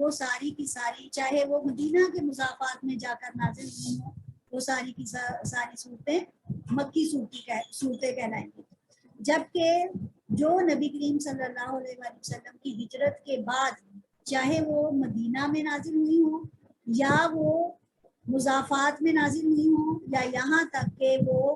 وہ ساری کی ساری چاہے وہ مدینہ کے مضافات میں جا کر نازل ہوئی ہوں، وہ ساری کی ساری صورتیں مکی صورتیں کہلائیں گی، جبکہ جو نبی کریم صلی اللہ علیہ وآلہ وسلم کی ہجرت کے بعد چاہے وہ مدینہ میں نازل ہوئی ہوں یا وہ مضافات میں نازل ہوئی ہوں یا یہاں تک کہ وہ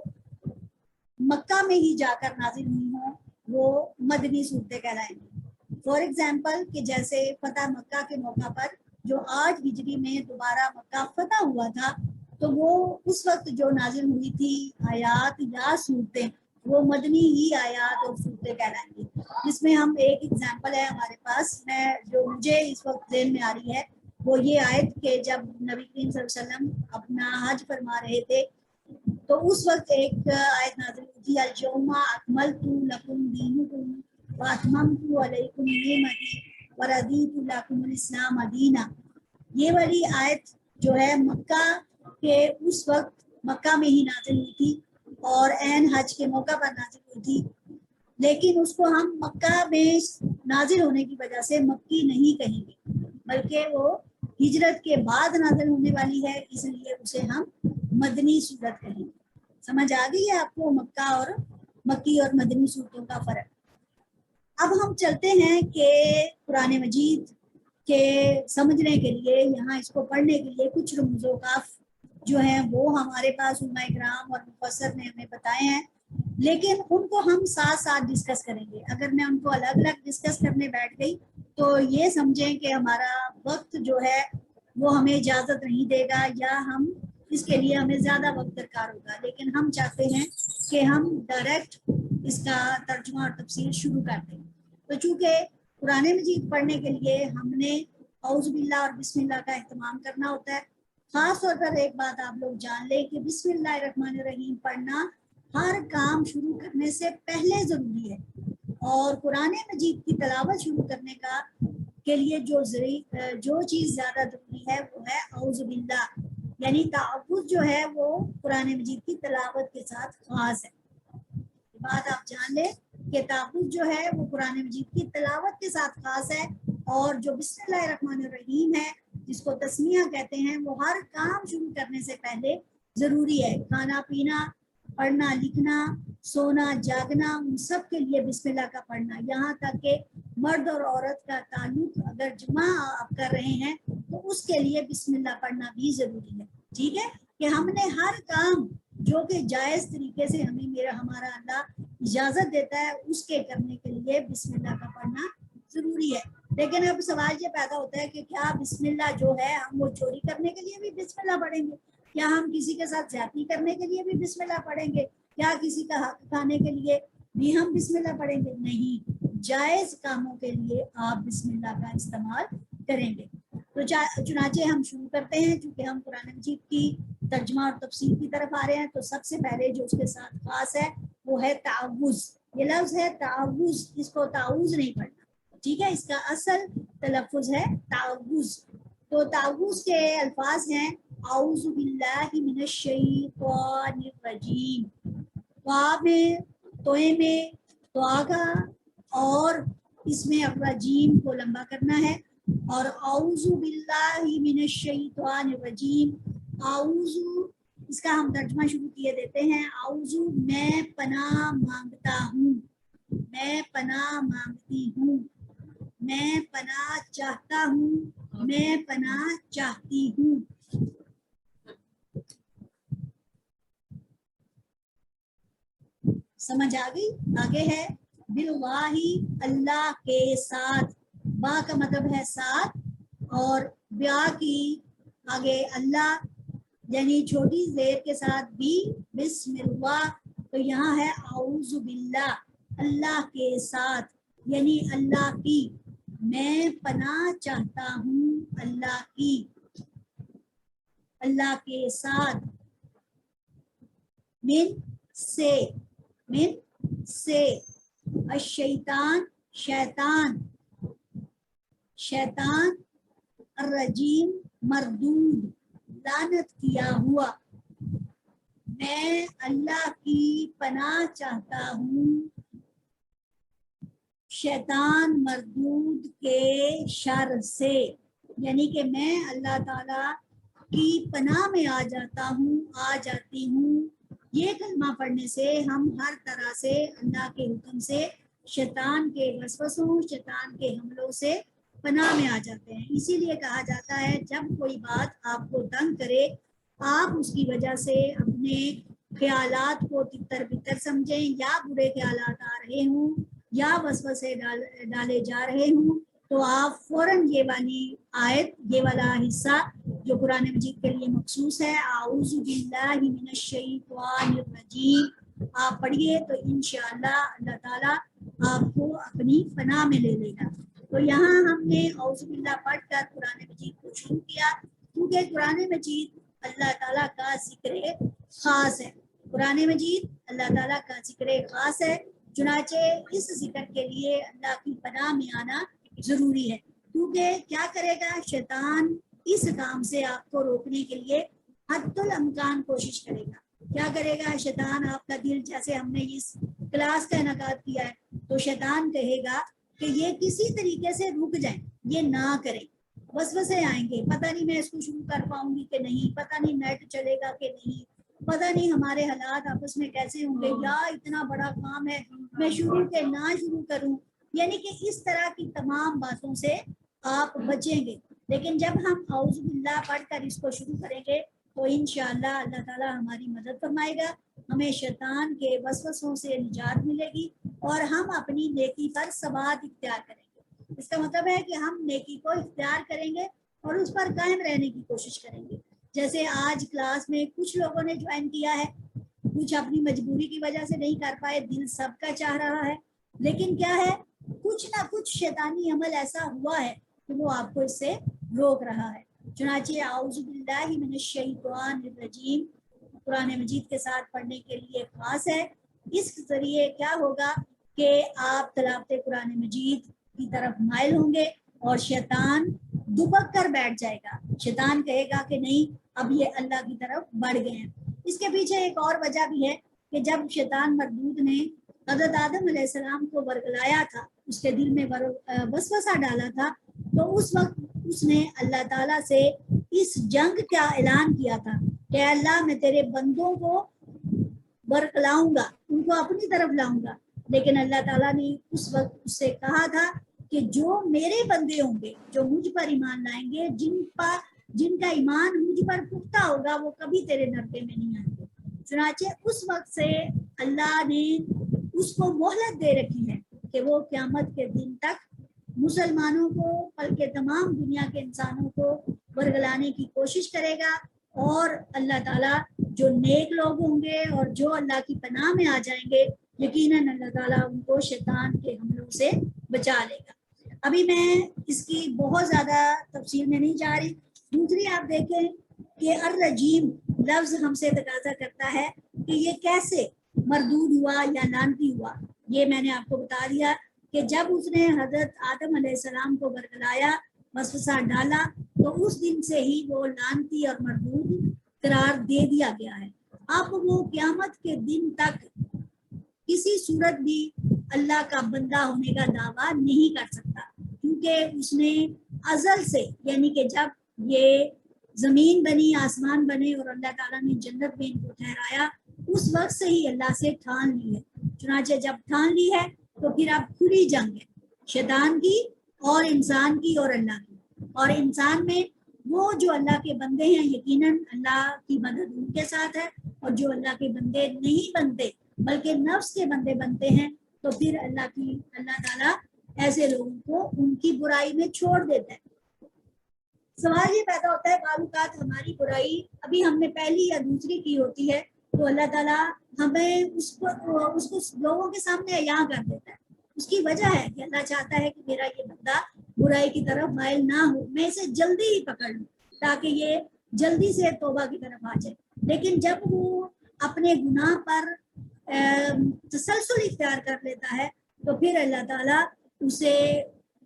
مکہ میں ہی جا کر نازل ہوئی ہوں، وہ مدنی صورتیں کہلائیں گی۔ فار ایگزامپل کہ جیسے فتح مکہ کے موقع پر جو 8 ہجری میں دوبارہ مکہ فتح ہوا تھا، تو وہ اس وقت جو نازل ہوئی تھی آیات یا صورتیں وہ مدنی ہی آیات اور صورتیں کہلائیں گی، جس میں ہم ایک ایگزامپل ہے ہمارے پاس، میں جو مجھے اس وقت ذہن میں آ رہی ہے وہ یہ آیت کہ جب نبی کریم صلی اللہ علیہ وسلم اپنا حج فرما رہے تھے تو اس وقت ایک آیت نازل ہوئی تھی، اليوم اکملت لکم دینکم واتممت علیکم نعمتی ورضیت لکم الاسلام دینا۔ یہ والی آیت جو ہے مکہ کے اس وقت مکہ میں ہی نازل ہوئی تھی اور عین حج کے موقع پر نازل ہوئی تھی، لیکن اس کو ہم مکہ میں نازل ہونے کی وجہ سے مکی نہیں کہیں گے، بلکہ وہ ہجرت کے بعد نازل ہونے والی ہے، اس لیے اسے ہم مدنی صورت کہیں گے۔ سمجھ آ گئی ہے آپ کو مکہ اور مکی اور مدنی صورتوں کا فرق؟ اب ہم چلتے ہیں کہ قرآن مجید کے سمجھنے کے لیے، یہاں اس کو پڑھنے کے لیے کچھ رموز و قاف جو ہیں وہ ہمارے پاس علماء کرام اور مفسر نے ہمیں بتائے ہیں، لیکن ان کو ہم ساتھ ساتھ ڈسکس کریں گے۔ اگر میں ان کو الگ الگ ڈسکس کرنے بیٹھ گئی تو یہ سمجھیں کہ ہمارا وقت جو ہے وہ ہمیں اجازت نہیں دے گا، یا ہم اس کے لیے ہمیں زیادہ وقت درکار ہوگا، لیکن ہم چاہتے ہیں کہ ہم ڈائریکٹ اس کا ترجمہ اور تفسیر شروع کر دیں۔ تو چونکہ قرآن مجید پڑھنے کے لیے ہم نے اعوذ باللہ اور بسم اللہ کا اہتمام کرنا ہوتا ہے، خاص طور پر ایک بات آپ لوگ جان لیں کہ بسم اللہ الرحمن الرحیم پڑھنا ہر کام شروع کرنے سے پہلے ضروری ہے، اور قرآن مجید کی تلاوت شروع کرنے کا کے لیے جو چیز زیادہ ضروری ہے وہ ہے اعوذ باللہ، یعنی تعوذ جو ہے وہ قرآن مجید کی تلاوت کے ساتھ خاص ہے۔ بات آپ جان لیں کہ تعوذ جو ہے وہ قرآن مجید کی تلاوت کے ساتھ خاص ہے، اور جو بسم اللہ الرحمن الرحیم ہے جس کو تسمیہ کہتے ہیں وہ ہر کام شروع کرنے سے پہلے ضروری ہے۔ کھانا پینا، پڑھنا لکھنا، سونا جاگنا، ان سب کے لیے بسم اللہ کا پڑھنا، یہاں تک کہ مرد اور عورت کا تعلق اگر جمع آپ کر رہے ہیں تو اس کے لیے بسم اللہ پڑھنا بھی ضروری ہے۔ ٹھیک ہے کہ ہم نے ہر کام جو کہ جائز طریقے سے ہمارا اللہ اجازت دیتا ہے اس کے کرنے کے لیے بسم اللہ کا پڑھنا ضروری ہے۔ لیکن اب سوال یہ پیدا ہوتا ہے کہ کیا بسم اللہ جو ہے ہم وہ چوری کرنے کے لیے بھی بسم اللہ پڑھیں گے؟ کیا ہم کسی کے ساتھ زیادتی کرنے کے لیے بھی بسم اللہ پڑھیں گے؟ کیا کسی کا حق کھانے کے لیے بھی ہم بسم اللہ پڑھیں گے؟ نہیں، جائز کاموں کے لیے آپ بسم اللہ کا استعمال کریں گے۔ تو چنانچہ ہم شروع کرتے ہیں، چونکہ ہم قرآن مجید کی ترجمہ اور تفسیر کی طرف آ رہے ہیں، تو سب سے پہلے جو اس کے ساتھ خاص ہے وہ ہے تعوذ۔ یہ لفظ ہے تعوذ، اس کو تعوذ نہیں پڑھنا، ٹھیک ہے، اس کا اصل تلفظ ہے تعوذ۔ تو تعوذ کے الفاظ ہیں اعوذ باللہ من الشیطان الرجیم، واو میں توئے میں دعا کا اور اس میں الرجیم کو لمبا کرنا ہے، اور اعوذ باللہ من الشیطان الرجیم، اعوذ اس کا ہم ترجمہ شروع کیے دیتے ہیں، اعوذ میں پناہ مانگتا ہوں، میں پناہ مانگتی ہوں، میں پناہ چاہتا ہوں، میں پناہ چاہتی ہوں۔ سمجھ آ گئی؟ آگے ہے باللہ، اللہ کے ساتھ، با کا مطلب ہے ساتھ، اور بیا کی آگے اللہ یعنی چھوٹی زیر کے ساتھ بھی بسم اللہ، تو یہاں ہے اعوذ باللہ، اللہ کے ساتھ یعنی اللہ کی، میں پناہ چاہتا ہوں اللہ کی، اللہ کے ساتھ، من سے الشیطان شیطان، شیطان الرجیم مردود لعنت کیا ہوا، میں اللہ کی پناہ چاہتا ہوں شیطان مردود کے شر سے۔ یعنی کہ میں اللہ تعالیٰ کی پناہ میں آ جاتی ہوں. یہ کلمہ پڑھنے سے ہم ہر طرح سے اللہ کے حکم سے شیطان کے وسوسوں، شیطان کے حملوں سے پناہ میں آ جاتے ہیں. اسی لیے کہا جاتا ہے جب کوئی بات آپ کو تنگ کرے، آپ اس کی وجہ سے اپنے خیالات کو تتر بتر سمجھیں، یا برے خیالات آ رہے ہوں یا وسوسے ڈالے جا رہے ہوں، تو آپ فوراً یہ والی آیت، یہ والا حصہ جو قرآن مجید کے لیے مخصوص ہے، اعوذ باللہ من الشیطان الرجیم، آپ پڑھیے تو انشاءاللہ اللہ تعالیٰ آپ کو اپنی پناہ میں لے لے گا. تو یہاں ہم نے اعوذ باللہ پڑھ کر قرآن مجید کو شروع کیا، کیونکہ قرآن مجید اللہ تعالیٰ کا ذکر خاص ہے. قرآن مجید اللہ تعالیٰ کا ذکر خاص ہے، چنانچہ اس ذکر کے لیے اللہ کی پناہ میں آنا ضروری ہے. کیونکہ کیا کرے گا شیطان، اس کام سے آپ کو روکنے کے لیے حد الامکان کوشش کرے گا. کیا کرے گا شیطان؟ آپ کا دل، جیسے ہم نے اس کلاس کا انعقاد کیا ہے، تو شیطان کہے گا کہ یہ کسی طریقے سے رک جائیں، یہ نہ کریں. وسوسے آئیں گے، پتہ نہیں میں اس کو شروع کر پاؤں گی کہ نہیں، پتہ نہیں نیٹ چلے گا کہ نہیں، پتہ نہیں ہمارے حالات آپس میں کیسے ہوں گے، یا اتنا بڑا کام ہے میں شروع کے نہ شروع کروں. یعنی کہ اس طرح کی تمام باتوں سے آپ بچیں گے. لیکن جب ہم اعوذ باللہ پڑھ کر اس کو شروع کریں گے تو انشاءاللہ اللہ تعالیٰ ہماری مدد فرمائے گا، ہمیں شیطان کے وسوسوں سے نجات ملے گی اور ہم اپنی نیکی پر ثبات اختیار کریں گے. اس کا مطلب ہے کہ ہم نیکی کو اختیار کریں گے اور اس پر قائم رہنے کی کوشش کریں گے. جیسے آج کلاس میں کچھ لوگوں نے جوائن کیا ہے، کچھ اپنی مجبوری کی وجہ سے نہیں کر پائے، دل سب کا چاہ رہا ہے، لیکن کیا ہے، کچھ نہ کچھ شیطانی عمل ایسا ہوا ہے کہ وہ آپ کو اس سے روک رہا ہے. چنانچہ اعوذ باللہ من الشیطان الرجیم قرآن مجید کے ساتھ پڑھنے کے لیے خاص ہے. اس ذریعے کیا ہوگا کہ آپ تلاوت قرآن مجید کی طرف مائل ہوں گے اور شیطان دبک کر بیٹھ جائے گا. شیطان کہے گا کہ نہیں، اب یہ اللہ کی طرف بڑھ گئے ہیں. اس کے پیچھے ایک اور وجہ بھی ہے کہ جب شیطان مردود نے حضرت آدم علیہ السلام کو ورگلایا تھا، اس کے دل میں وسوسہ ڈالا تھا، تو اس وقت اس نے اللہ تعالیٰ سے اس جنگ کا اعلان کیا تھا کہ اللہ میں تیرے بندوں کو برکلاؤں گا، ان کو اپنی طرف لاؤں گا. لیکن اللہ تعالیٰ نے اس وقت اس سے کہا تھا کہ جو میرے بندے ہوں گے، جو مجھ پر ایمان لائیں گے، جن کا ایمان مجھ پر پختہ ہوگا، وہ کبھی تیرے نربے میں نہیں آئیں گے. چنانچہ اس وقت سے اللہ نے اس کو مہلت دے رکھی ہے کہ وہ قیامت کے دن تک مسلمانوں کو، بلکہ تمام دنیا کے انسانوں کو ورگلانے کی کوشش کرے گا. اور اللہ تعالیٰ جو نیک لوگ ہوں گے اور جو اللہ کی پناہ میں آ جائیں گے، یقیناً اللہ تعالیٰ ان کو شیطان کے حملوں سے بچا لے گا. ابھی میں اس کی بہت زیادہ تفصیل میں نہیں جا رہی. دوسری آپ دیکھیں کہ الرجیم لفظ ہم سے تقاضا کرتا ہے کہ یہ کیسے مردود ہوا یا لعنتی ہوا. یہ میں نے آپ کو بتا دیا کہ جب اس نے حضرت آدم علیہ السلام کو برگلایا، وسوسہ ڈالا، تو اس دن سے ہی وہ لعنتی اور مردود قرار دے دیا گیا ہے. اب وہ قیامت کے دن تک کسی صورت بھی اللہ کا بندہ ہونے کا دعویٰ نہیں کر سکتا، کیونکہ اس نے ازل سے، یعنی کہ جب یہ زمین بنی، آسمان بنے اور اللہ تعالیٰ نے جنت میں ان کو ٹھہرایا، اس وقت سے ہی اللہ سے ٹھان لی ہے. چنانچہ جب ٹھان لی ہے تو پھر اب کھلی جنگ ہے، شیطان کی اور انسان کی اور اللہ کی. اور انسان میں وہ جو اللہ کے بندے ہیں، یقیناً اللہ کی مدد ان کے ساتھ ہے، اور جو اللہ کے بندے نہیں بنتے بلکہ نفس کے بندے بنتے ہیں، تو پھر اللہ تعالیٰ ایسے لوگوں کو ان کی برائی میں چھوڑ دیتا ہے. سوال یہ پیدا ہوتا ہے، بعض اوقات ہماری برائی ابھی ہم نے پہلی یا دوسری کی ہوتی ہے، تو اللہ تعالیٰ ہمیں اس کو لوگوں کے سامنے عیاں کر دیتا ہے. اس کی وجہ ہے کہ اللہ چاہتا ہے کہ میرا یہ بندہ برائی کی طرف مائل نہ ہو، میں اسے جلدی ہی پکڑ لوں تاکہ یہ جلدی سے توبہ کی طرف آ جائے. لیکن جب وہ اپنے گناہ پر تسلسل اختیار کر لیتا ہے تو پھر اللہ تعالیٰ اسے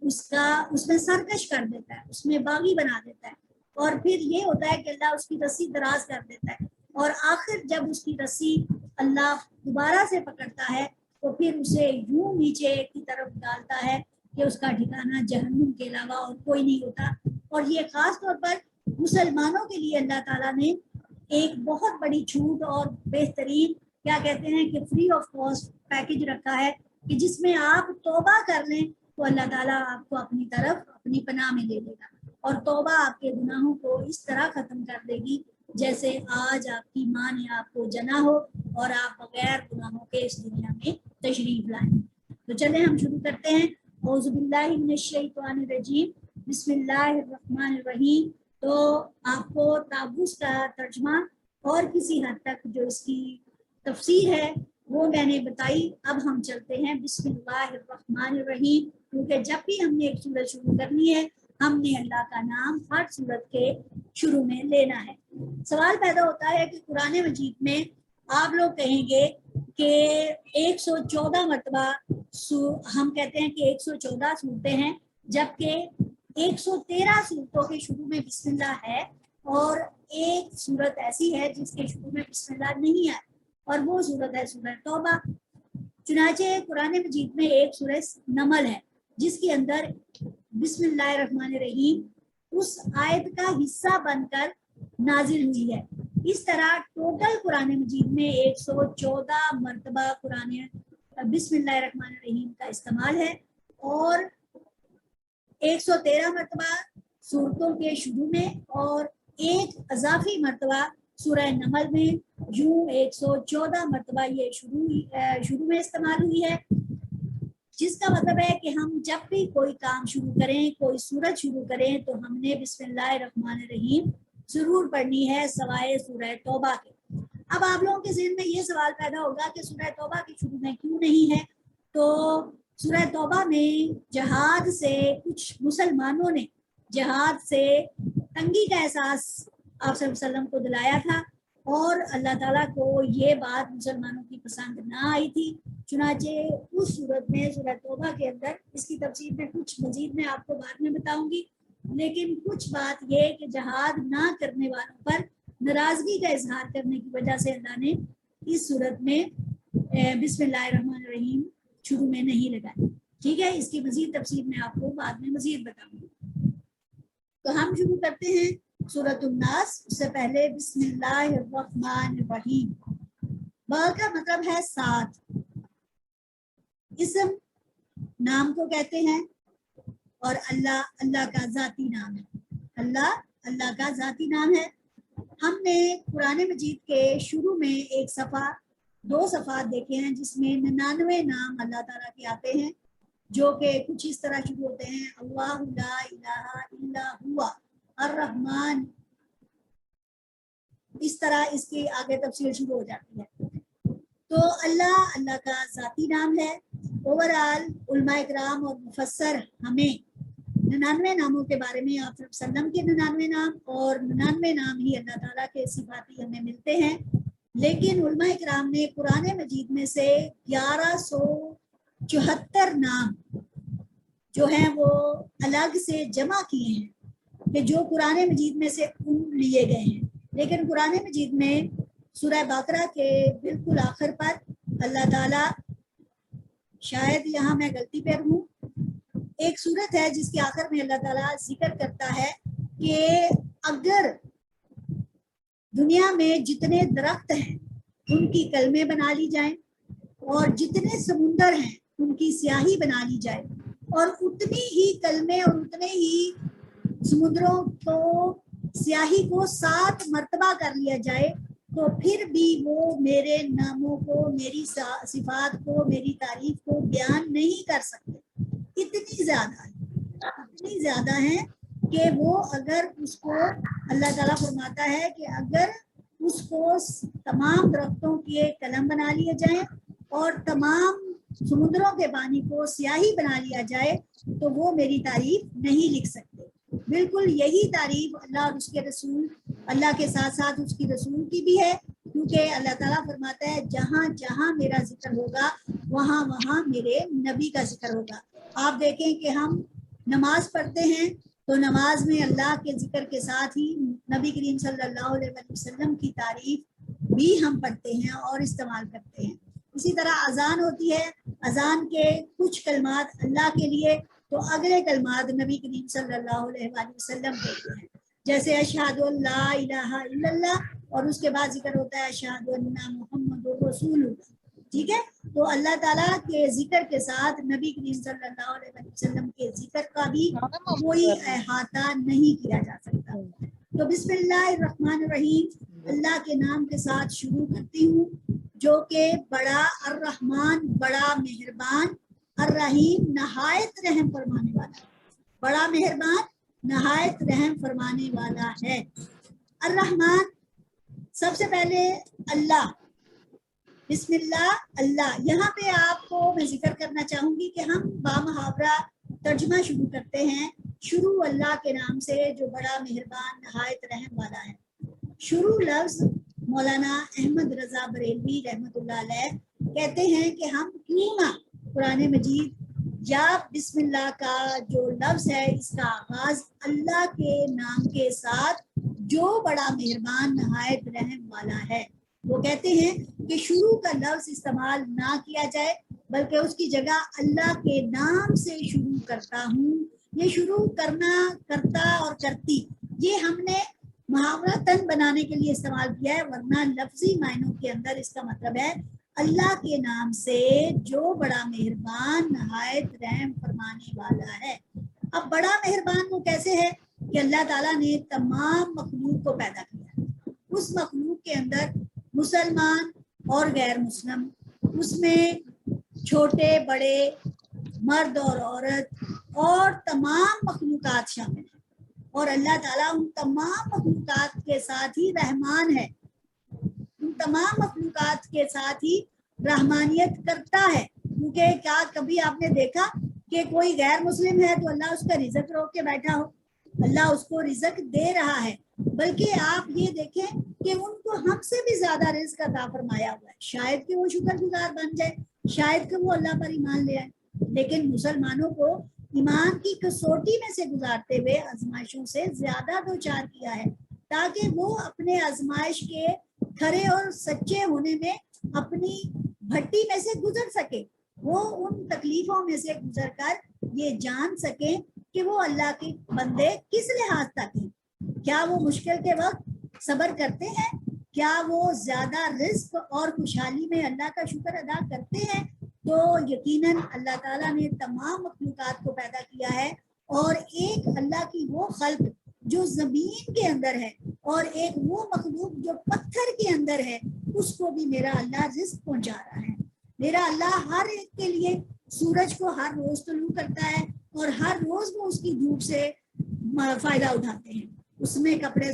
اس میں سرکش کر دیتا ہے، اس میں باغی بنا دیتا ہے. اور پھر یہ ہوتا ہے کہ اللہ اس کی رسی دراز کر دیتا ہے، اور آخر جب اس کی رسی اللہ دوبارہ سے پکڑتا ہے تو پھر اسے یوں نیچے کی طرف ڈالتا ہے کہ اس کا ٹھکانہ جہنم کے علاوہ اور کوئی نہیں ہوتا. اور یہ خاص طور پر مسلمانوں کے لیے اللہ تعالیٰ نے ایک بہت بڑی چھوٹ اور بہترین کیا کہتے ہیں کہ فری آف کاسٹ پیکج رکھا ہے کہ جس میں آپ توبہ کر لیں تو اللہ تعالیٰ آپ کو اپنی طرف اپنی پناہ میں لے لے گا، اور توبہ آپ کے گناہوں کو اس طرح ختم کر دے گی جیسے آج آپ کی ماں نے آپ کو جنا ہو اور آپ بغیر گناہوں کے اس دنیا میں تشریف لائیں۔ تو چلیں ہم شروع کرتے ہیں۔ اعوذ باللہ من الشیطان الرجیم، بسم اللہ الرحمن الرحیم۔ تو آپ کو تابوت کا ترجمہ اور کسی حد تک جو اس کی تفسیر ہے وہ میں نے بتائی۔ اب ہم چلتے ہیں بسم اللہ الرحمن الرحیم، کیونکہ جب بھی ہم نے ایک سورت شروع کرنی ہے ہم نے اللہ کا نام ہر سورت کے شروع میں لینا ہے۔ سوال پیدا ہوتا ہے کہ قرآن مجید میں آپ لوگ کہیں گے کہ 114 مرتبہ ہم کہتے ہیں کہ 114 صورتیں ہیں، جبکہ 113 صورتوں کے شروع میں بسم اللہ ہے، اور ایک صورت ایسی ہے جس کے شروع میں بسم اللہ نہیں ہے، اور وہ صورت ہے سورہ توبہ۔ چنانچہ قرآن مجید میں ایک سورہ نمل ہے جس کے اندر بسم اللہ الرحمن الرحیم اس آیت کا حصہ بن کر نازل ہوئی ہے۔ اس طرح ٹوٹل قرآن مجید میں 114 مرتبہ قرآن بسم اللہ الرحمن الرحیم کا استعمال ہے، اور 113 مرتبہ سورتوں کے شروع میں اور ایک اضافی مرتبہ سورہ نمل میں، یوں 114 مرتبہ یہ شروع میں استعمال ہوئی ہے، جس کا مطلب ہے کہ ہم جب بھی کوئی کام شروع کریں، کوئی سورت شروع کریں، تو ہم نے بسم اللہ الرحمن الرحیم ضرور پڑھنی ہے سوائے سورہ توبہ کے۔ اب آپ لوگوں کے ذہن میں یہ سوال پیدا ہوگا کہ سورہ توبہ کے شروع میں کیوں نہیں ہے؟ تو سورہ توبہ میں جہاد سے کچھ مسلمانوں نے جہاد سے تنگی کا احساس آپ صلی اللہ علیہ وسلم کو دلایا تھا، اور اللہ تعالیٰ کو یہ بات مسلمانوں کی پسند نہ آئی تھی، چنانچہ اس صورت میں سورہ توبہ کے اندر اس کی تفصیل میں کچھ مزید میں آپ کو بعد میں بتاؤں گی، لیکن کچھ بات یہ کہ جہاد نہ کرنے والوں پر ناراضگی کا اظہار کرنے کی وجہ سے اللہ نے اس صورت میں بسم اللہ الرحمن الرحیم شروع میں نہیں لگائی۔ ٹھیک ہے، اس کی مزید تفصیل میں آپ کو بعد میں مزید بتاؤں گی۔ تو ہم شروع کرتے ہیں سورۃ الناس۔ اس سے پہلے بسم اللہ الرحمن الرحیم، با کا مطلب ہے ساتھ، اسم نام کو کہتے ہیں، اور اللہ کا ذاتی نام ہے۔ اللہ کا ذاتی نام ہے۔ ہم نے قرآن مجید کے شروع میں ایک صفحہ 2 صفحات دیکھے ہیں جس میں 99 نام اللہ تعالیٰ کے آتے ہیں، جو کہ کچھ اس طرح شروع ہوتے ہیں، اللہ لا الہ الا ہوا الرحمن، اس طرح اس کی آگے تفصیل شروع ہو جاتی ہے۔ تو اللہ کا ذاتی نام ہے۔ اوورآل علماء کرام اور مفسر ہمیں 99 ناموں کے بارے میں، آپ صلی اللہ علیہ وسلم کے 99 نام اور 99 نام ہی اللہ تعالیٰ کے صفاتی ہمیں ملتے ہیں، لیکن علماء کرام نے قرآن مجید میں سے 1174 نام جو ہیں وہ الگ سے جمع کیے ہیں کہ جو قرآن مجید میں سے لیے گئے ہیں، لیکن قرآن مجید میں سورہ بقرہ کے بالکل آخر پر اللہ تعالیٰ، شاید یہاں میں غلطی پر ہوں، ایک صورت ہے جس کے آخر میں اللہ تعالیٰ ذکر کرتا ہے کہ اگر دنیا میں جتنے درخت ہیں ان کی کلمیں بنا لی جائیں، اور جتنے سمندر ہیں ان کی سیاہی بنا لی جائے، اور اتنی ہی کلمیں اور اتنے ہی سمندروں کو سیاہی کو 7 مرتبہ کر لیا جائے، تو پھر بھی وہ میرے ناموں کو، میری صفات کو، میری تعریف کو بیان نہیں کر سکتے۔ اتنی زیادہ ہیں کہ وہ اگر اس کو، اللہ تعالیٰ فرماتا ہے کہ اگر اس کو تمام درختوں کے قلم بنا لیے جائیں اور تمام سمندروں کے پانی کو سیاہی بنا لیا جائے تو وہ میری تعریف نہیں لکھ سکتے۔ بالکل یہی تعریف اللہ اور اس کے رسول، اللہ کے ساتھ ساتھ اس کی رسول کی بھی ہے، کیونکہ اللہ تعالیٰ فرماتا ہے جہاں جہاں میرا ذکر ہوگا وہاں وہاں میرے نبی کا ذکر ہوگا۔ آپ دیکھیں کہ ہم نماز پڑھتے ہیں تو نماز میں اللہ کے ذکر کے ساتھ ہی نبی کریم صلی اللہ علیہ وسلم کی تعریف بھی ہم پڑھتے ہیں اور استعمال کرتے ہیں۔ اسی طرح اذان ہوتی ہے، اذان کے کچھ کلمات اللہ کے لیے تو اگلے کلمات نبی کریم صلی اللہ علیہ وآلہ وسلم کہتے ہیں، جیسے اشہد ان لا الہ الا اللہ، اور اس کے بعد ذکر ہوتا ہے اشہد ان محمد رسول اللہ، ٹھیک ہے؟ تو اللہ تعالیٰ کے ذکر کے ساتھ نبی کریم صلی اللہ علیہ وسلم کے ذکر کا بھی کوئی احاطہ نہیں کیا جا سکتا۔ تو بسم اللہ الرحمن الرحیم، اللہ کے نام کے ساتھ شروع کرتی ہوں، جو کہ بڑا الرحمن، بڑا مہربان، الرحیم نہایت رحم فرمانے والا، بڑا مہربان نہایت رحم فرمانے والا ہے۔ الرحمن، سب سے پہلے اللہ، بسم اللہ اللہ، یہاں پہ آپ کو میں ذکر کرنا چاہوں گی کہ ہم بامحاورہ ترجمہ شروع کرتے ہیں، شروع اللہ کے نام سے جو بڑا مہربان نہایت رحم والا ہے۔ شروع لفظ مولانا احمد رضا بریلوی رحمۃ اللہ علیہ کہتے ہیں کہ ہم کیوں نہ قرآن مجید یا بسم اللہ کا جو لفظ ہے اس کا آغاز اللہ کے نام کے ساتھ جو بڑا مہربان نہایت رحم والا ہے، وہ کہتے ہیں کہ شروع کا لفظ استعمال نہ کیا جائے، بلکہ اس کی جگہ اللہ کے نام سے شروع کرتا ہوں، یہ شروع کرنا، کرتا اور کرتی، یہ ہم نے محاورتاً بنانے کے لیے استعمال کیا ہے، ورنہ لفظی معنوں کے اندر اس کا مطلب ہے اللہ کے نام سے جو بڑا مہربان نہایت رحم فرمانے والا ہے۔ اب بڑا مہربان وہ کیسے ہے کہ اللہ تعالیٰ نے تمام مخلوق کو پیدا کیا، اس مخلوق کے اندر مسلمان اور غیر مسلم، اس میں چھوٹے بڑے، مرد اور عورت اور تمام مخلوقات شامل ہیں، اور اللہ تعالیٰ ان تمام مخلوقات کے ساتھ ہی رحمان ہے، ان تمام مخلوقات کے ساتھ ہی رحمانیت کرتا ہے۔ کیونکہ کیا کبھی آپ نے دیکھا کہ کوئی غیر مسلم ہے تو اللہ اس کا رزق روک کے بیٹھا ہو؟ اللہ اس کو رزق دے رہا ہے، بلکہ آپ یہ دیکھیں کہ ان کو ہم سے بھی زیادہ رزق عطا فرمایا ہوا ہے، شاید کہ وہ شکر گزار بن جائے، شاید کہ وہ اللہ پر ایمان لے آئے، لیکن مسلمانوں کو ایمان کی کسوٹی میں سے گزارتے ہوئے آزمائشوں سے زیادہ دوچار کیا ہے، تاکہ وہ اپنے آزمائش کے کھرے اور سچے ہونے میں اپنی بھٹی میں سے گزر سکے، وہ ان تکلیفوں میں سے گزر کر یہ جان سکیں کہ وہ اللہ کے بندے کس لحاظ تک ہیں، کیا وہ مشکل کے وقت صبر کرتے ہیں، کیا وہ زیادہ رزق اور خوشحالی میں اللہ کا شکر ادا کرتے ہیں؟ تو یقیناً اللہ تعالیٰ نے تمام مخلوقات کو پیدا کیا ہے، اور ایک اللہ کی وہ خلق جو زمین کے اندر ہے اور ایک وہ مخلوق جو پتھر کے اندر ہے، اس کو بھی میرا اللہ رزق پہنچا رہا ہے۔ میرا اللہ ہر ایک کے لیے سورج کو ہر روز طلوع کرتا ہے، اور ہر روز وہ اس کی دھوپ سے فائدہ اٹھاتے ہیں، اس میں کپڑے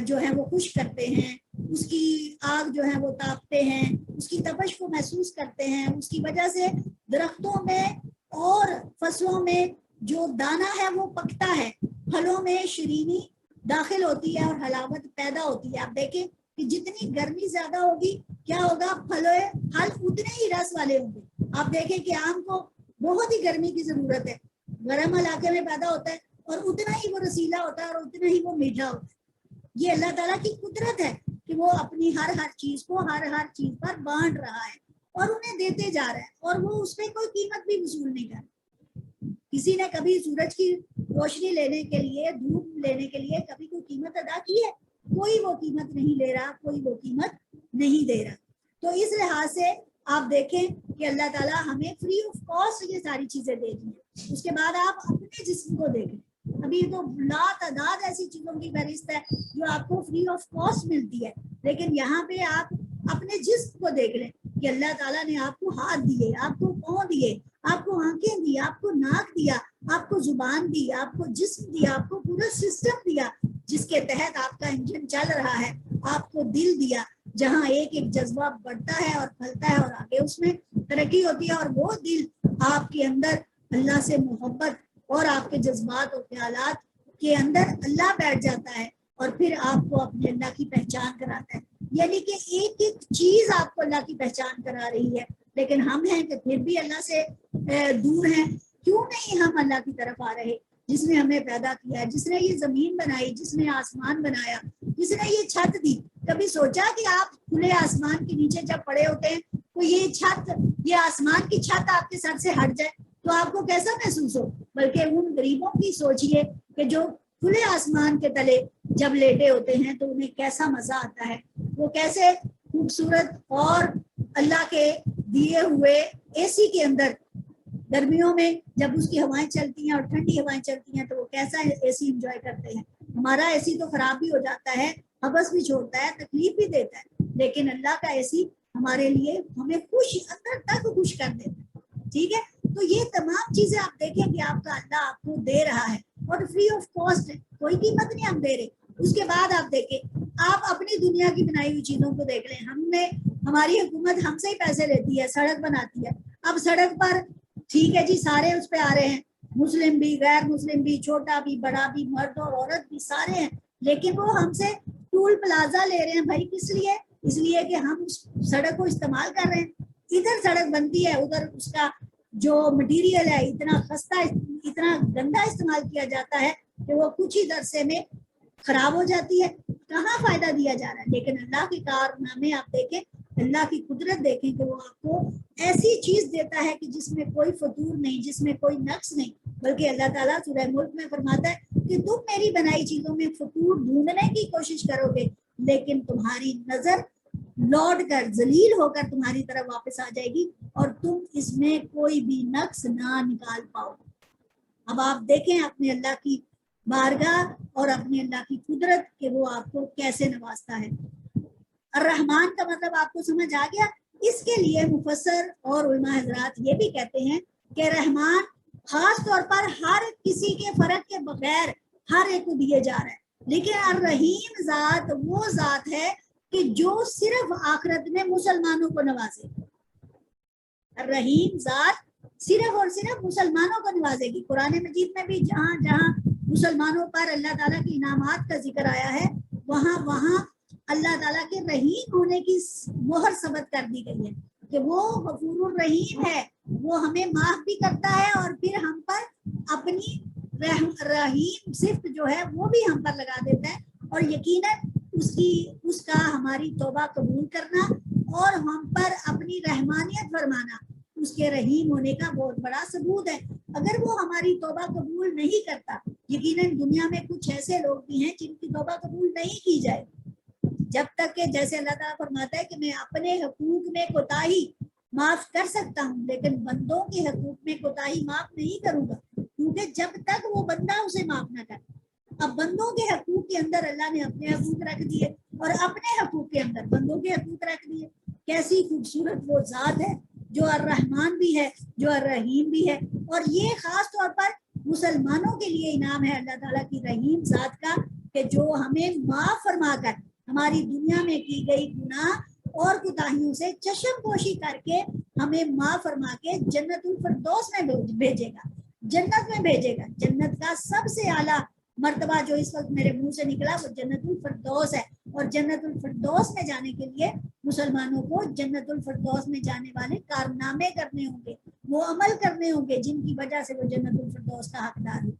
جو ہے وہ خشک کرتے ہیں، اس کی آگ جو ہے وہ تاپتے ہیں، اس کی تپش کو محسوس کرتے ہیں، اس کی وجہ سے درختوں میں اور فصلوں میں جو دانہ ہے وہ پکتا ہے، پھلوں میں شیرینی داخل ہوتی ہے اور حلاوت پیدا ہوتی ہے۔ آپ دیکھیں کہ جتنی گرمی زیادہ ہوگی کیا ہوگا، پھل اتنے ہی رس والے ہوں گے۔ آپ دیکھیں کہ آم کو بہت ہی گرمی کی ضرورت ہے، گرم علاقے میں پیدا ہوتا ہے اور اتنا ہی وہ رسیلا ہوتا ہے اور اتنا ہی وہ میٹھا ہوتا ہے۔ یہ اللہ تعالیٰ کی قدرت ہے کہ وہ اپنی ہر چیز کو ہر چیز پر بانٹ رہا ہے اور انہیں دیتے جا رہا ہے، اور وہ اس پہ کوئی قیمت بھی وصول نہیں کر رہا۔ کسی نے کبھی سورج کی روشنی لینے کے لیے، دھوپ لینے کے لیے کبھی کوئی قیمت ادا کی ہے؟ کوئی وہ قیمت نہیں لے رہا، کوئی وہ قیمت نہیں دے رہا۔ تو اس لحاظ سے آپ دیکھیں کہ اللہ تعالیٰ ہمیں فری آف کاسٹ یہ ساری چیزیں دے دی ہیں۔ اس کے بعد آپ اپنے جسم کو دیکھیں، ابھی تو لا تعداد ایسی چیزوں کی فہرست ہے جو آپ کو فری آف کاسٹ ملتی ہے، لیکن یہاں پہ آپ اپنے جسم کو دیکھ لیں کہ اللہ تعالیٰ نے آپ کو ہاتھ دیے، آپ کو پاؤں دیے، آپ کو آنکھیں دی، آپ کو ناک دیا، آپ کو زبان دی، آپ کو جسم دیا، آپ کو پورا سسٹم دیا جس کے تحت آپ کا انجن چل رہا ہے، آپ کو دل دیا جہاں ایک ایک جذبہ بڑھتا ہے اور پھلتا ہے اور آگے اس میں ترقی ہوتی ہے، اور وہ دل آپ کے اندر اللہ سے محبت اور آپ کے جذبات اور خیالات کے اندر اللہ بیٹھ جاتا ہے، اور پھر آپ کو اپنے اللہ کی پہچان کراتا ہے۔ یعنی کہ ایک ایک چیز آپ کو اللہ کی پہچان کرا رہی ہے، لیکن ہم ہیں کہ پھر بھی اللہ سے دور ہیں۔ کیوں نہیں ہم اللہ کی طرف آ رہے، جس نے ہمیں پیدا کیا ہے، جس نے یہ زمین بنائی، جس نے آسمان بنایا، جس نے یہ چھت دی؟ کبھی سوچا کہ آپ کھلے آسمان کے نیچے جب پڑے ہوتے ہیں تو یہ چھت، یہ آسمان کی چھت آپ کے سر سے ہٹ جائے تو آپ کو کیسا محسوس ہو. بلکہ ان غریبوں کی سوچئے کہ جو کھلے آسمان کے تلے جب لیٹے ہوتے ہیں تو انہیں کیسا مزہ آتا ہے, وہ کیسے خوبصورت اور اللہ کے دیے ہوئے اے سی کے اندر گرمیوں میں جب اس کی ہوائیں چلتی ہیں اور ٹھنڈی ہوائیں چلتی ہیں تو وہ کیسا اے سی انجوائے کرتے ہیں. ہمارا اے سی تو خراب بھی ہو جاتا ہے, حبس بھی چھوڑتا ہے, تکلیف بھی دیتا ہے, لیکن اللہ کا اے سی ہمارے لیے ہمیں خوش اندر تک خوش کر دیتا ہے. ٹھیک ہے, تو یہ تمام چیزیں آپ دیکھیں کہ آپ کا اللہ آپ کو دے رہا ہے اور فری آف کاسٹ ہے, کوئی قیمت نہیں ہم دے رہے. اس کے بعد آپ دیکھیں, آپ اپنی دنیا کی بنائی ہوئی چیزوں کو دیکھ لیں. ہماری حکومت ہم سے ہی پیسے لیتی ہے, سڑک بناتی ہے. اب سڑک پر ٹھیک ہے جی, سارے اس پہ آ رہے ہیں, مسلم بھی غیر مسلم بھی, چھوٹا بھی بڑا بھی, مرد اور عورت بھی, سارے ہیں, لیکن وہ ہم سے ٹول پلازا لے رہے ہیں. بھائی کس لیے؟ اس لیے کہ ہم اس سڑک کو استعمال کر رہے ہیں. ادھر سڑک بنتی ہے, ادھر اس کا جو مٹیریل ہے اتنا خستہ, اتنا گندا استعمال کیا جاتا ہے کہ وہ کچھ ہی عرصے میں خراب ہو جاتی ہے. کہاں فائدہ دیا جا رہا ہے؟ لیکن اللہ کے کارنامے آپ دیکھیں, اللہ کی قدرت دیکھیں کہ وہ آپ کو ایسی چیز دیتا ہے کہ جس میں کوئی فطور نہیں, جس میں کوئی نقص نہیں. بلکہ اللہ تعالیٰ سورہ ملک میں فرماتا ہے کہ تم میری بنائی چیزوں میں فطور ڈھونڈنے کی کوشش کرو گے, لیکن تمہاری نظر لوٹ کر ذلیل ہو کر تمہاری طرف واپس آ جائے گی اور تم اس میں کوئی بھی نقص نہ نکال پاؤ. اب آپ دیکھیں اپنے اللہ کی بارگاہ اور اپنے اللہ کی قدرت کہ وہ آپ کو کیسے نوازتا ہے. الرحمن کا مطلب آپ کو سمجھ آ گیا. اس کے لیے مفسر اور علماء حضرات یہ بھی کہتے ہیں کہ رحمان خاص طور پر ہر کسی کے فرق کے بغیر ہر ایک کو دیے جا رہا ہے, لیکن الرحیم ذات وہ ذات ہے کہ جو صرف آخرت میں مسلمانوں کو نوازے. الرحیم ذات صرف اور صرف مسلمانوں کو نوازے گی. قرآن مجید میں بھی جہاں جہاں مسلمانوں پر اللہ تعالیٰ کے انعامات کا ذکر آیا ہے وہاں وہاں اللہ تعالیٰ کے رحیم ہونے کی مہر ثبت کر دی گئی ہے کہ وہ غفور الرحیم ہے, وہ ہمیں معاف بھی کرتا ہے اور پھر ہم پر اپنی رحیم صفت جو ہے وہ بھی ہم پر لگا دیتا ہے. اور یقیناً اس کا ہماری توبہ قبول کرنا اور ہم پر اپنی رحمانیت فرمانا اس کے رحیم ہونے کا بہت بڑا ثبوت ہے. اگر وہ ہماری توبہ قبول نہیں کرتا, یقیناً دنیا میں کچھ ایسے لوگ بھی ہیں جن کی توبہ قبول نہیں کی جائے, جب تک کہ جیسے اللہ تعالیٰ فرماتا ہے کہ میں اپنے حقوق میں کوتاہی معاف کر سکتا ہوں لیکن بندوں کے حقوق میں کوتاہی معاف نہیں کروں گا, کیونکہ جب تک وہ بندہ اسے معاف نہ کرے. اب بندوں کے حقوق کے اندر اللہ نے اپنے حقوق رکھ دیے اور اپنے حقوق کے اندر بندوں کے حقوق رکھ دیے. کیسی خوبصورت وہ ذات ہے جو الرحمن بھی ہے, جو الرحیم بھی ہے. اور یہ خاص طور پر مسلمانوں کے لیے انعام ہے اللہ تعالیٰ کی رحیم ذات کا کہ جو ہمیں معاف فرما کر ہماری دنیا میں کی گئی گناہ اور کوتاہیوں سے چشم پوشی کر کے ہمیں معاف فرما کے جنت الفردوس میں بھیجے گا, جنت میں بھیجے گا. جنت کا سب سے اعلیٰ مرتبہ جو اس وقت میرے منہ سے نکلا وہ جنت الفردوس ہے. اور جنت الفردوس میں جانے کے لیے مسلمانوں کو جنت الفردوس میں جانے والے کارنامے کرنے ہوں گے, وہ عمل کرنے ہوں گے جن کی وجہ سے وہ جنت الفردوس کا حقدار ہے.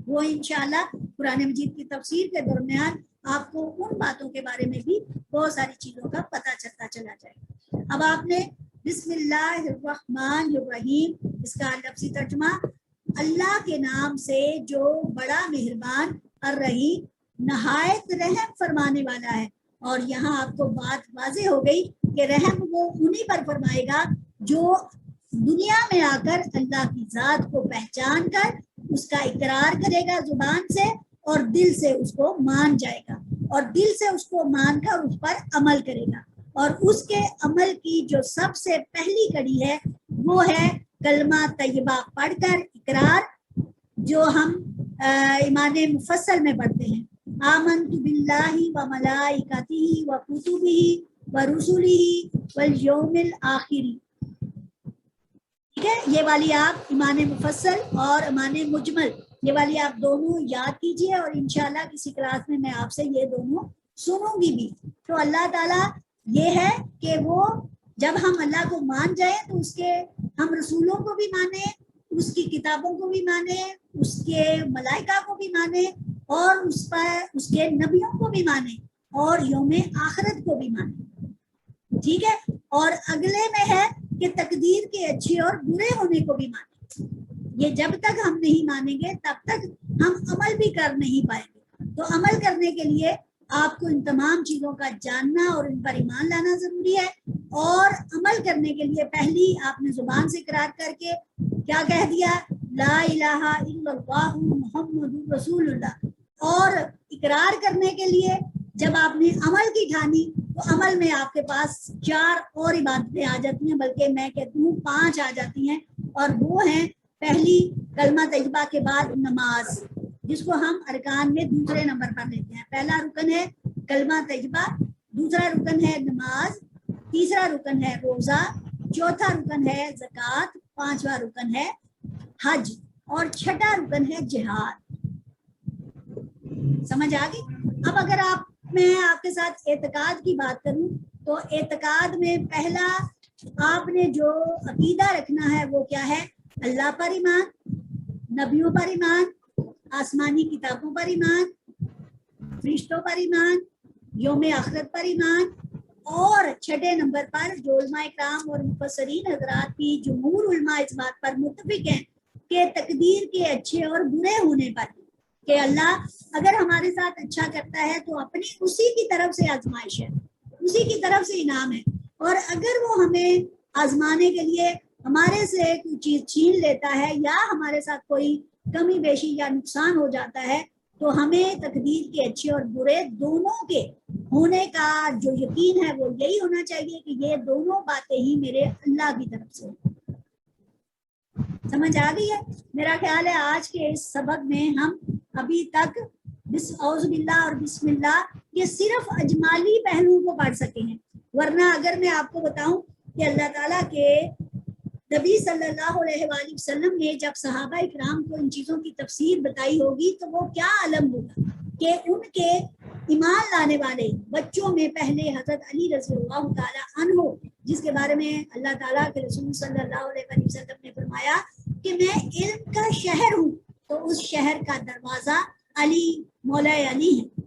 وہ انشاءاللہ قرآن مجید کی تفسیر کے درمیان آپ کو ان باتوں کے بارے میں بھی بہت ساری چیزوں کا پتہ چلتا چلا جائے گا. اب آپ نے بسم اللہ الرحمن الرحیم اس کا لفظی ترجمہ اللہ کے نام سے جو بڑا مہربان الرحیم نہایت رحم فرمانے والا ہے. اور یہاں آپ کو بات واضح ہو گئی کہ رحم وہ انہی پر فرمائے گا جو دنیا میں آ کر اللہ کی ذات کو پہچان کر اس کا اقرار کرے گا زبان سے اور دل سے اس کو مان جائے گا, اور دل سے اس کو مان کر اس پر عمل کرے گا. اور اس کے عمل کی جو سب سے پہلی کڑی ہے وہ ہے کلمہ طیبہ پڑھ کر اقرار, جو ہم ایمان مفصل میں پڑھتے ہیں, آمنت باللہ و ملائکتہ و کتبہ و رسلہ والیوم الآخر. ٹھیک ہے, یہ والی آپ ایمان مفصل اور ایمان مجمل یہ والی آپ دونوں یاد کیجئے, اور انشاءاللہ کسی کلاس میں آپ سے یہ دونوں سنوں گی بھی. تو اللہ تعالیٰ یہ ہے کہ وہ جب ہم اللہ کو مان جائیں تو اس کے ہم رسولوں کو بھی مانیں, اس کی کتابوں کو بھی مانیں, اس کے ملائکہ کو بھی مانیں, اور اس پر اس کے نبیوں کو بھی مانیں, اور یوم آخرت کو بھی مانیں. ٹھیک ہے, اور اگلے میں ہے کہ تقدیر کے اچھے اور برے ہونے کو بھی مانیں. یہ جب تک ہم نہیں مانیں گے تب تک ہم عمل بھی کر نہیں پائیں گے. تو عمل کرنے کے لیے آپ کو ان تمام چیزوں کا جاننا اور ان پر ایمان لانا ضروری ہے. اور عمل کرنے کے لیے پہلی آپ نے زبان سے اقرار کر کے کیا کہہ دیا؟ لا الہ الا اللہ محمد رسول اللہ. اور اقرار کرنے کے لیے جب آپ نے عمل کی ٹھانی تو عمل میں آپ کے پاس 4 اور عبادتیں آ جاتی ہیں، بلکہ میں کہتی ہوں 5 آ جاتی ہیں. اور وہ ہیں پہلی کلمہ طیبہ کے بعد نماز، جس کو ہم ارکان میں دوسرے نمبر پر لیتے ہیں. پہلا رکن ہے کلمہ طیبہ، دوسرا رکن ہے نماز، تیسرا رکن ہے روزہ، چوتھا رکن ہے زکوٰۃ، پانچواں رکن ہے حج، اور چھٹا رکن ہے جہاد. سمجھ آ گئی؟ اب اگر میں آپ کے ساتھ اعتقاد کی بات کروں تو اعتقاد میں پہلا آپ نے جو عقیدہ رکھنا ہے وہ کیا ہے؟ اللہ پر ایمان، نبیوں پر ایمان، آسمانی کتابوں پر ایمان، فرشتوں پر ایمان، یوم آخرت پر ایمان، اور چھٹے نمبر پر جو علماء کرام اور مفسرین حضرات کی جمہور علماء اس بات پر متفق ہیں کہ تقدیر کے اچھے اور برے ہونے پر، کہ اللہ اگر ہمارے ساتھ اچھا کرتا ہے تو اپنی اسی کی طرف سے آزمائش ہے، اسی کی طرف سے انعام ہے، اور اگر وہ ہمیں آزمانے کے لیے ہمارے سے کوئی چیز چھین لیتا ہے یا ہمارے ساتھ کوئی کمی بیشی یا نقصان ہو جاتا ہے تو ہمیں تقدیر کے اچھے اور برے دونوں کے ہونے کا جو یقین ہے وہ یہی ہونا چاہیے کہ یہ دونوں باتیں ہی میرے اللہ کی طرف سے. سمجھ آ گئی ہے؟ میرا خیال ہے آج کے اس سبق میں ہم ابھی تک اعوذ باللہ اور بسم اللہ یہ صرف اجمالی پہلو کو پڑھ سکے ہیں، ورنہ اگر میں آپ کو بتاؤں کہ اللہ تعالیٰ کے نبی صلی اللہ علیہ وآلہ وسلم نے جب صحابہ اکرام کو ان چیزوں کی تفسیر بتائی ہوگی تو وہ کیا عالم ہوگا کہ ان کے ایمان لانے والے بچوں میں پہلے حضرت علی رضی اللہ تعالیٰ عنہ، جس کے بارے میں اللہ تعالیٰ کے رسول صلی اللہ علیہ وسلم نے فرمایا کہ میں علم کا شہر ہوں، تو اس شہر کا دروازہ علی مولا علی ہے،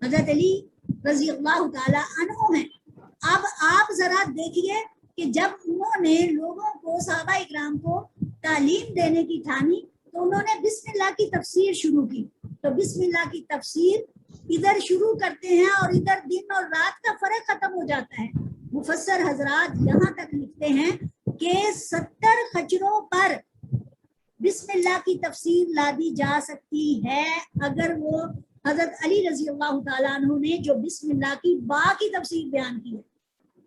حضرت علی رضی اللہ تعالیٰ عنہ ہیں. اب آپ ذرا دیکھیے کہ جب انہوں نے لوگوں کو صحابہ اکرام کو تعلیم دینے کی ٹھانی تو انہوں نے بسم اللہ کی تفسیر شروع کی. تو بسم اللہ کی تفسیر ادھر شروع کرتے ہیں اور ادھر دن اور رات کا فرق ختم ہو جاتا ہے. مفسر حضرات یہاں تک لکھتے ہیں کہ 70 خچروں پر بسم اللہ کی تفسیر لا دی جا سکتی ہے اگر وہ حضرت علی رضی اللہ تعالیٰ عنہ نے جو بسم اللہ کی با کی تفسیر بیان کی ہے.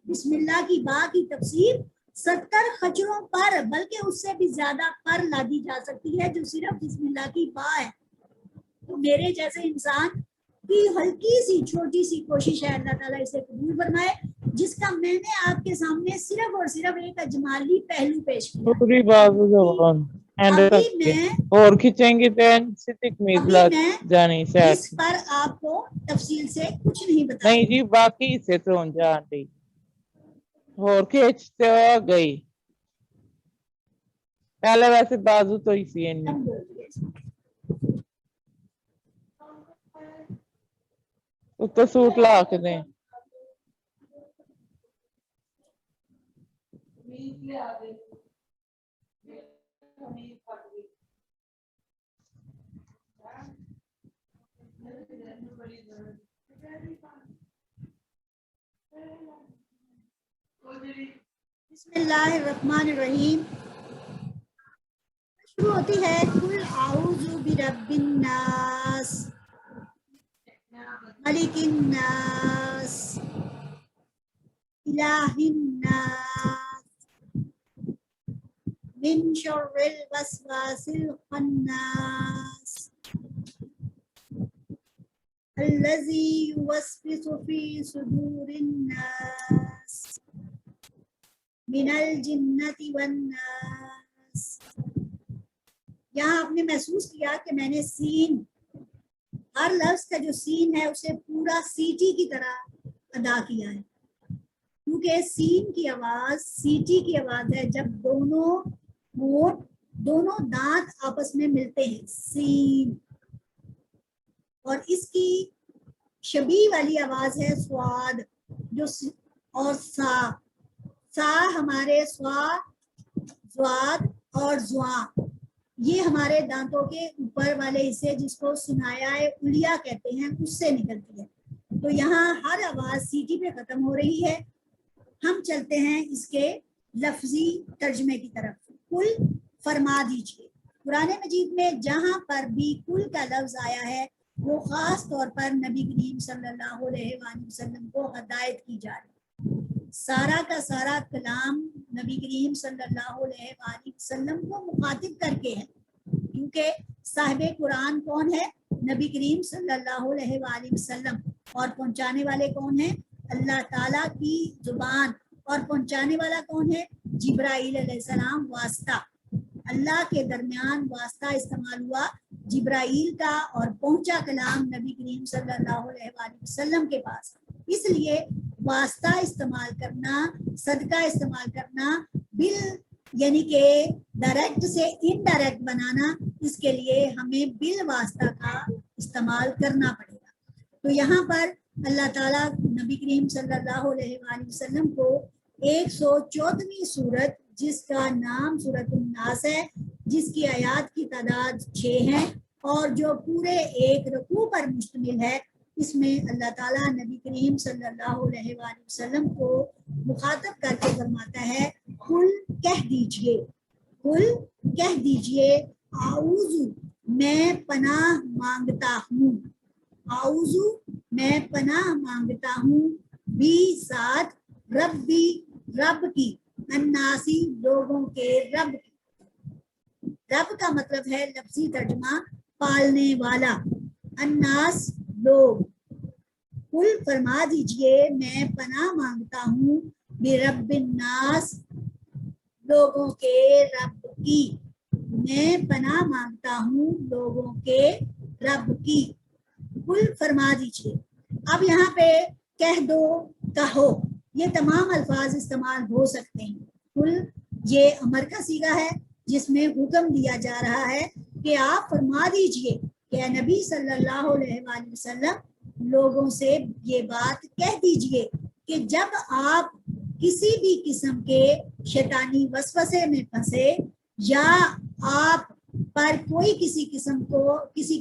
بسم اللہ کی با کی تفسیر 70 خچروں پر بلکہ اس سے بھی زیادہ پر لا دی جا سکتی ہے جو صرف بسم اللہ کی با ہے. تو میرے جیسے انسان کی ہلکی سی چھوٹی سی کوشش ہے، اللہ تعالیٰ اسے قبول فرمائے، جس کا میں نے آپ کے سامنے صرف اور صرف ایک اجمالی پہلو پیش کیا. پوری بات اور کھینچیں گے اس پر آپ کو تفصیل سے کچھ نہیں بتا نہیں جی، باقی سے تو جانتی اور کھینچتے گئی پہلے ویسے بازو تو ہی سی تو سوٹ لا کے دیں. بسم اللہ الرحمن الرحیم. شروع ہوتی ہے قل اعوذ برب الناس ملک الناس الہ الناس من شر الوسواس الخناس الذی یوسوس فی صدور الناس من الجنۃ والناس. یہاں آپ نے محسوس کیا کہ میں نے سین، ہر لفظ کا جو سین ہے اسے پورا سیٹی کی طرح ادا کیا ہے، کیونکہ سین کی آواز سیٹی کی آواز ہے جب دونوں ہونٹ دونوں دانت آپس میں ملتے ہیں سین، اور اس کی شبیہ والی آواز ہے سواد جو اور سا ہمارے سوا زواد اور زواں یہ ہمارے دانتوں کے اوپر والے حصے جس کو سنایا الیا کہتے ہیں اس سے نکلتی ہے. تو یہاں ہر آواز سیٹی پہ ختم ہو رہی ہے. ہم چلتے ہیں اس کے لفظی ترجمے کی طرف. کل فرما دیجئے. قرآن مجید میں جہاں پر بھی کل کا لفظ آیا ہے وہ خاص طور پر نبی کریم صلی اللہ علیہ وآلہ وسلم کو ہدایت کی جا رہی ہے. سارا کا سارا کلام نبی کریم صلی اللہ علیہ وآلہ وسلم کو مخاطب کر کے ہے، کیونکہ صاحب قرآن کون ہے؟ نبی کریم صلی اللہ علیہ وآلہ وسلم، اور پہنچانے والے کون ہیں؟ اللہ تعالیٰ کی زبان. اور پہنچانے والا کون ہے؟ جبرائیل علیہ السلام. واسطہ اللہ کے درمیان واسطہ استعمال ہوا جبرائیل کا، اور پہنچا کلام نبی کریم صلی اللہ علیہ وآلہ وسلم کے پاس. اس لیے واسطہ استعمال کرنا، صدقہ استعمال کرنا، یعنی کہ ڈائریکٹ سے انڈائریکٹ بنانا، اس کے لیے ہمیں بالواسطہ کا استعمال کرنا پڑے گا. تو یہاں پر اللہ تعالیٰ نبی کریم صلی اللہ علیہ وآلہ وسلم کو 114ویں سورت جس کا نام سورۃ الناس ہے، جس کی آیات کی تعداد 6 ہے اور جو پورے ایک رکوع پر مشتمل ہے، اس میں اللہ تعالیٰ نبی کریم صلی اللہ علیہ وآلہ وسلم کو مخاطب کر کے فرماتا ہے کل کہہ دیجئے، کل کہہ دیجئے، اعوذ میں پناہ مانگتا ہوں، اعوذ میں پناہ مانگتا ہوں، بھی ساتھ ربی رب کی، الناسی لوگوں کے رب کی. رب کا مطلب ہے لفظی ترجمہ پالنے والا، الناس لوگ. کل فرما دیجئے میں پناہ مانگتا ہوں برب الناس لوگوں کے رب کی، میں پناہ مانگتا ہوں لوگوں کے رب کی. کل فرما دیجئے. اب یہاں پہ کہہ دو، کہو، یہ تمام الفاظ استعمال ہو سکتے ہیں. کل یہ امر کا صیغہ ہے جس میں حکم دیا جا رہا ہے کہ آپ فرما دیجئے کہ اے نبی صلی اللہ علیہ وآلہ وسلم لوگوں سے یہ بات کہہ دیجئے کہ جب آپ کسی بھی قسم کے شیطانی وسوسے میں پھنسے یا آپ پر کوئی کسی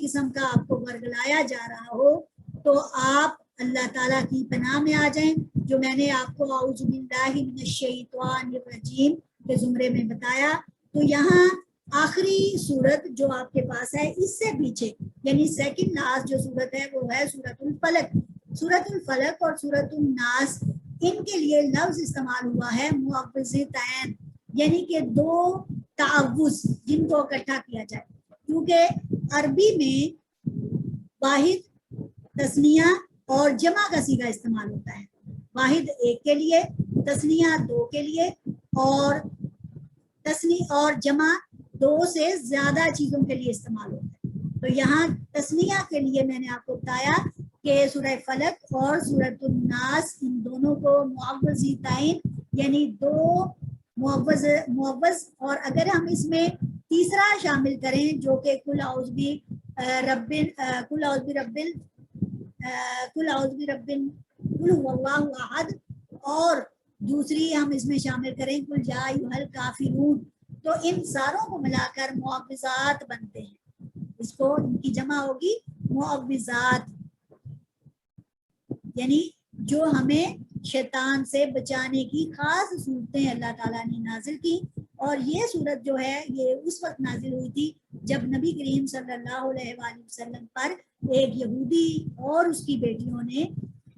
قسم کا آپ کو ورگلایا جا رہا ہو تو آپ اللہ تعالیٰ کی پناہ میں آ جائیں، جو میں نے آپ کو اعوذ باللہ من الشیطان الرجیم کے زمرے میں بتایا. تو یہاں آخری صورت جو آپ کے پاس ہے اس سے پیچھے یعنی سیکنڈ لاسٹ جو صورت ہے وہ ہے سورۃ الفلق. سورۃ الفلق اور سورۃ الناس ان کے لیے لفظ استعمال ہوا ہے معوذتین، یعنی کہ دو تعوذ جن کو اکٹھا کیا جائے، کیونکہ عربی میں واحد، تثنیہ اور جمع کا صیغہ استعمال ہوتا ہے. واحد ایک کے لیے، تثنیہ دو کے لیے، اور جمع دو سے زیادہ چیزوں کے لیے استعمال ہوتا ہے. تو یہاں تثنیہ کے لیے میں نے آپ کو بتایا کہ سورہ فلق اور سورۃ الناس ان دونوں کو معوذتین یعنی دو معوذ، اور اگر ہم اس میں تیسرا شامل کریں جو کہ کل اعوذ برب قل هو اللہ احد، اور دوسری ہم اس میں شامل کریں قل یا ایھا الکافرون، تو ان ساروں کو ملا کر معوذات بنتے ہیں. اس کو ان کی جمع ہوگی معوذات، یعنی جو ہمیں شیطان سے بچانے کی خاص صورتیں اللہ تعالیٰ نے نازل کی. اور یہ صورت جو ہے یہ اس وقت نازل ہوئی تھی جب نبی کریم صلی اللہ علیہ وآلہ وسلم پر ایک یہودی اور اس کی بیٹیوں نے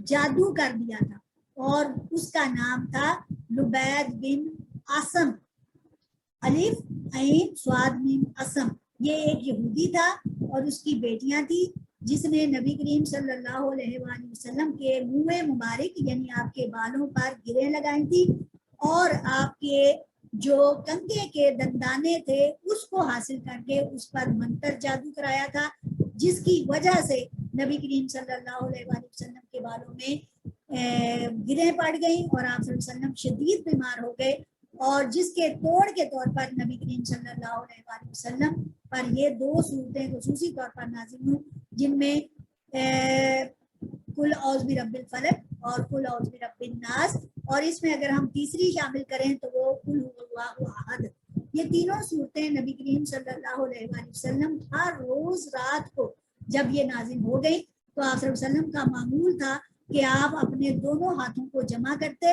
جادو کر دیا تھا، اور اس کا نام تھا لبید بن عاصم، الف عین صاد میم عاصم. یہ ایک یہودی تھا اور اس کی بیٹیاں تھیں جس نے نبی کریم صلی اللہ علیہ وآلہ وسلم کے منہ مبارک یعنی آپ کے بالوں پر گریں لگائی تھی، اور آپ کے جو کنگھے کے دندانے تھے اس کو حاصل کر کے اس پر منتر جادو کرایا تھا، جس کی وجہ سے نبی کریم صلی اللہ علیہ وآلہ وسلم کے بالوں میں گریں پڑ گئیں اور آپ صلی اللہ علیہ وسلم شدید بیمار ہو گئے، اور جس کے توڑ کے طور پر نبی کریم صلی اللہ علیہ وآلہ وسلم پر یہ دو صورتیں خصوصی طور پر نازل ہوئیں، جن میں قل اعوذ برب الفلق اور قل اعوذ برب الناس، اور اس میں اگر ہم تیسری شامل کریں تو وہ قل هو اللہ احد. یہ تینوں صورتیں نبی کریم صلی اللہ علیہ وآلہ وسلم ہر روز رات کو جب یہ نازل ہو گئی تو آپ صلی اللہ علیہ وسلم کا معمول تھا کہ آپ اپنے دونوں ہاتھوں کو جمع کرتے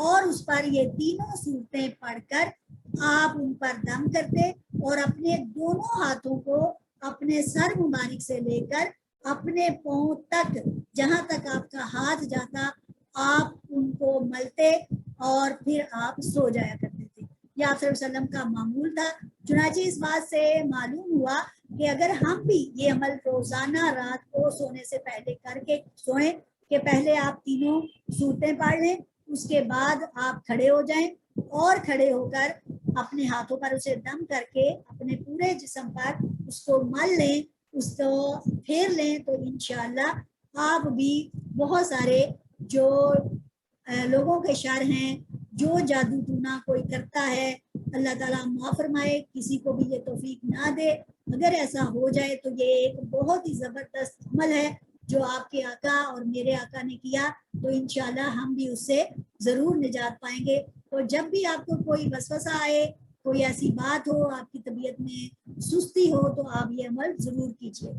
اور اس پر یہ تینوں صورتیں پڑھ کر آپ ان پر دم کرتے اور اپنے دونوں ہاتھوں کو اپنے سر مبارک سے لے کر اپنے پاؤں تک جہاں تک آپ کا ہاتھ جاتا آپ ان کو ملتے اور پھر آپ سو جایا کرتے تھے. یہ آپ صلی اللہ علیہ وسلم کا معمول تھا. چنانچہ اس بات سے معلوم ہوا کہ اگر ہم بھی یہ عمل روزانہ رات کو سونے سے پہلے کر کے سوئیں کہ پہلے آپ تینوں صورتیں پڑھ لیں, اس کے بعد آپ کھڑے ہو جائیں اور کھڑے ہو کر اپنے ہاتھوں پر اسے دم کر کے اپنے پورے جسم پر اس کو مل لیں, اس کو پھیر لیں, تو انشاءاللہ آپ بھی بہت سارے جو لوگوں کے شر ہیں, جو جادو ٹونا کوئی کرتا ہے, اللہ تعالیٰ معاف فرمائے, کسی کو بھی یہ توفیق نہ دے. اگر ایسا ہو جائے تو یہ ایک بہت ہی زبردست عمل ہے جو آپ کے آقا اور میرے آقا نے کیا, تو انشاءاللہ ہم بھی اس سے ضرور نجات پائیں گے. تو جب بھی آپ کو کوئی وسوسہ آئے, کوئی ایسی بات ہو, آپ کی طبیعت میں سستی ہو, تو آپ یہ عمل ضرور کیجیے.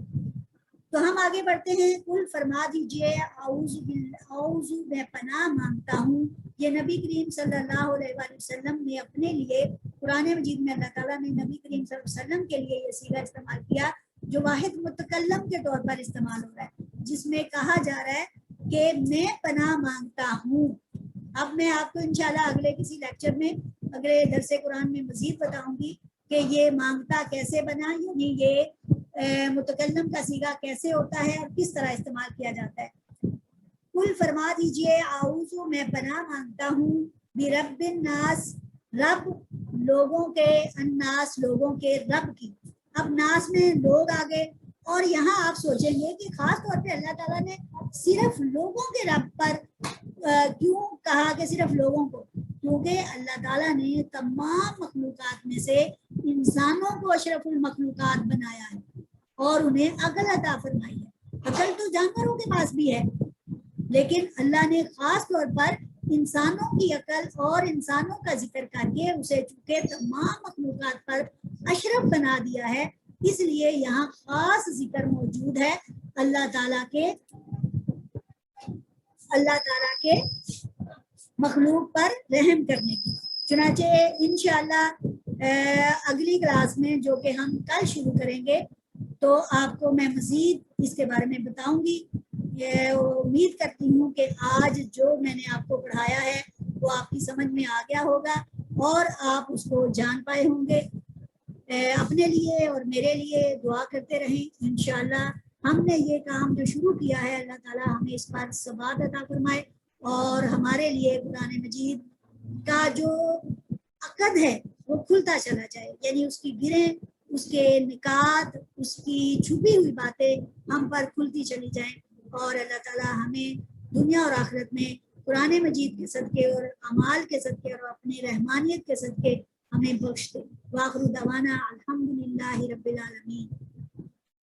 تو ہم آگے بڑھتے ہیں. کل فرما دیجئے اعوذ میں پناہ مانگتا ہوں. یہ نبی کریم صلی اللہ علیہ وآلہ وسلم نے اپنے لیے قرآن مجید میں اللہ تعالیٰ نے نبی کریم صلی اللہ علیہ وسلم کے لیے یہ صیغہ استعمال کیا جو واحد متکلم کے طور پر استعمال ہو رہا ہے, جس میں کہا جا رہا ہے کہ میں پناہ مانگتا ہوں. اب میں آپ کو انشاءاللہ اگلے کسی لیکچر میں, اگلے درس قرآن میں مزید بتاؤں گی کہ یہ مانگتا کیسے بنا, یعنی یہ متکلم کا صیغہ کیسے ہوتا ہے اور کس طرح استعمال کیا جاتا ہے. کل فرما دیجئے اعوذ میں پناہ مانگتا ہوں برب الناس, رب لوگوں کے, الناس لوگوں کے رب کی. اب ناس میں لوگ آگے, اور یہاں آپ سوچیں گے کہ خاص طور پہ اللہ تعالیٰ نے صرف لوگوں کے رب پر کیوں کہا کہ صرف لوگوں کو, کیونکہ اللہ تعالیٰ نے تمام مخلوقات میں سے انسانوں کو اشرف المخلوقات بنایا ہے اور انہیں عقل عطا فرمائی ہے. عقل تو جانوروں کے پاس بھی ہے, لیکن اللہ نے خاص طور پر انسانوں کی عقل اور انسانوں کا ذکر کر کے اسے چونکہ تمام مخلوقات پر اشرف بنا دیا ہے, اس لیے یہاں خاص ذکر موجود ہے اللہ تعالیٰ کے مخلوق پر رحم کرنے کی. چنانچہ انشاءاللہ اگلی کلاس میں جو کہ ہم کل شروع کریں گے تو آپ کو میں مزید اس کے بارے میں بتاؤں گی. امید کرتی ہوں کہ آج جو میں نے آپ کو پڑھایا ہے وہ آپ کی سمجھ میں آ گیا ہوگا اور آپ اس کو جان پائے ہوں گے. اپنے لیے اور میرے لیے دعا کرتے رہیں. انشاءاللہ ہم نے یہ کام جو شروع کیا ہے اللہ تعالیٰ ہمیں اس پر ثبات عطا فرمائے اور ہمارے لیے قرآن مجید کا جو عقد ہے وہ کھلتا چلا جائے, یعنی اس کی گریں, اس کے نکات, اس کی چھپی ہوئی باتیں ہم پر کھلتی چلی جائیں اور اللہ تعالیٰ ہمیں دنیا اور آخرت میں قرآن مجید کے صدقے اور اعمال کے صدقے اور اپنی رحمانیت کے صدقے ہمیں بخش دے. وآخر دعوانا الحمدللہ رب العالمین.